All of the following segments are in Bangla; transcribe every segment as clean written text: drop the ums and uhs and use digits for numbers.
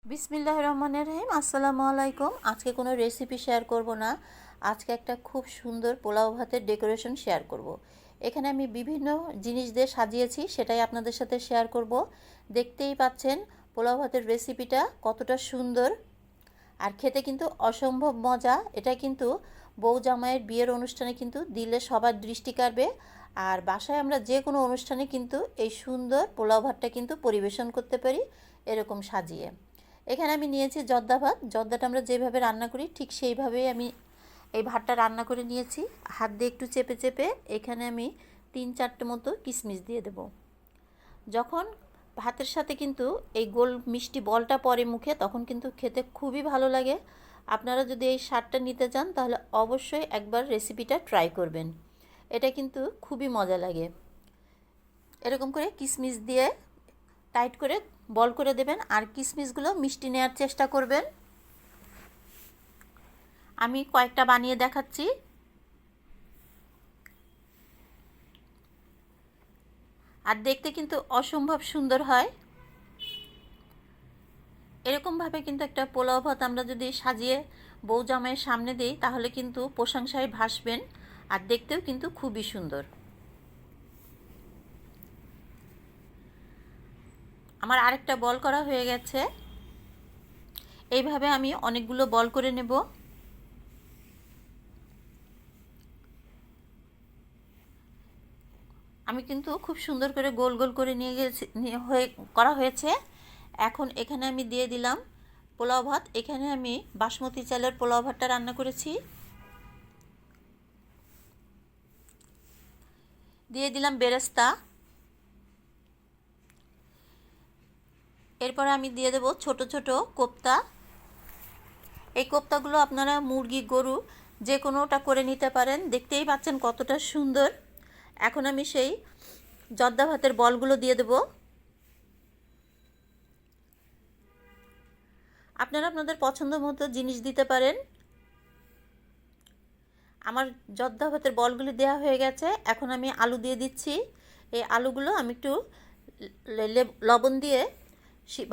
বিসমিল্লাহির রহমানির রহিম। আসসালামু আলাইকুম। আজকে কোনো রেসিপি শেয়ার করব না, আজকে একটা খুব সুন্দর পোলাও ভাতের ডেকোরেশন শেয়ার করব। এখানে আমি বিভিন্ন জিনিস দিয়ে সাজিয়েছি, সেটাই আপনাদের সাথে শেয়ার করব। দেখতেই পাচ্ছেন পোলাও ভাতের রেসিপিটা কতটা সুন্দর, আর খেতে কিন্তু অসম্ভব মজা। এটা কিন্তু বউ জামাইয়ের বিয়ের অনুষ্ঠানে কিন্তু দিলে সবার দৃষ্টি কাড়বে, আর বাসায় আমরা যে কোনো অনুষ্ঠানে কিন্তু এই সুন্দর পোলাও ভাতটা কিন্তু পরিবেশন করতে পারি এরকম সাজিয়ে। এখানে আমি নিয়েছি জর্দা ভাত। জর্দাটা আমরা যেভাবে রান্না করি ঠিক সেইভাবেই আমি এই ভাতটা রান্না করে নিয়েছি। হাত দিয়ে একটু চেপে চেপে এখানে আমি 3-4টে মতো কিশমিশ দিয়ে দেব। যখন ভাতের সাথে কিন্তু এই গোল মিষ্টি বলটা পড়ে মুখে, তখন কিন্তু খেতে খুবই ভালো লাগে। আপনারা যদি এই স্বাদটা নিতে চান তাহলে অবশ্যই একবার রেসিপিটা ট্রাই করবেন, এটা কিন্তু খুবই মজা লাগে। এরকম করে কিশমিশ দিয়ে টাইট করে বল করে দেবেন, আর কিশমিশগুলো মিষ্টি নেওয়ার চেষ্টা করবেন। আমি কয়েকটা বানিয়ে দেখাচ্ছি। আর দেখতে কিন্তু অসম্ভব সুন্দর হয়। এরকমভাবে কিন্তু একটা পোলাও ভাত আমরা যদি সাজিয়ে বউ জামাইয়ের সামনে দিই তাহলে কিন্তু প্রশংসায় ভাসবেন, আর দেখতেও কিন্তু খুবই সুন্দর। আমার আরেকটা বল করা হয়ে গেছে। এইভাবে আমি অনেকগুলো বল করে নেব। আমি কিন্তু খুব সুন্দর করে গোল গোল করে নিয়ে গেছি, করা হয়েছে। এখন এখানে আমি দিয়ে দিলাম পোলাও ভাত। এখানে আমি বাসমতি চালের পোলাও ভাতটা রান্না করেছি। দিয়ে দিলাম বেরেস্তা। এরপরে আমি দিয়ে দেব ছোট ছোট কোপ্তা। এই কোপ্তাগুলো আপনারা মুরগি গরু যে কোনোটা করে নিতে পারেন। দেখতেই পাচ্ছেন কতটা সুন্দর। এখন আমি সেই জর্দা ভাতের বলগুলো দিয়ে দেব। আপনারা আপনাদের পছন্দ মতো জিনিস দিতে পারেন। আমার জর্দা ভাতের বলগুলি দেওয়া হয়ে গেছে। এখন আমি আলু দিয়ে দিচ্ছি। এই আলুগুলো আমি একটু লবণ দিয়ে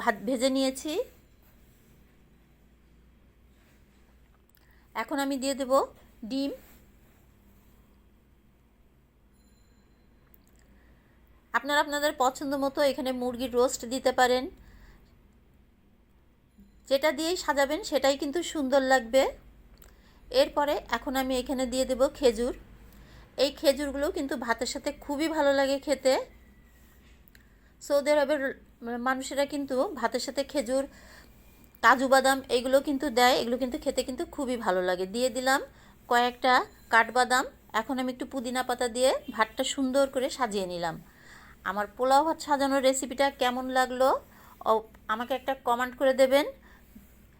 ভাত ভেজে নিয়েছি। এখন আমি দিয়ে দেব ডিম। আপনারা আপনাদের পছন্দ মতো এখানে মুরগির রোস্ট দিতে পারেন। যেটা দিয়েই সাজাবেন সেটাই কিন্তু সুন্দর লাগবে। এরপরে এখন আমি এখানে দিয়ে দেব খেজুর। এই খেজুরগুলো কিন্তু ভাতের সাথে খুবই ভালো লাগে খেতে। সৌদি আরবের মানুষেরা কিন্তু ভাতের সাথে খেজুর, কাজু বাদাম এগুলো কিন্তু দেয়। এগুলো কিন্তু খেতে কিন্তু খুবই ভালো লাগে। দিয়ে দিলাম কয়েকটা কাঠবাদাম। এখন আমি একটু পুদিনা পাতা দিয়ে ভাতটা সুন্দর করে সাজিয়ে নিলাম। আমার পোলাও ভাত সাজানোর রেসিপিটা কেমন লাগলো আমাকে একটা কমেন্ট করে দেবেন।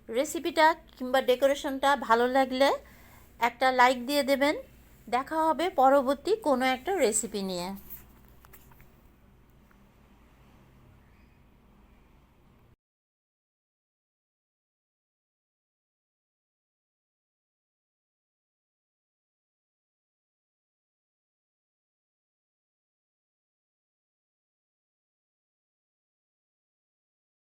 রেসিপিটা কিংবা ডেকোরেশনটা ভালো লাগলে একটা লাইক দিয়ে দেবেন। দেখা হবে পরবর্তী কোনো একটা রেসিপি নিয়ে।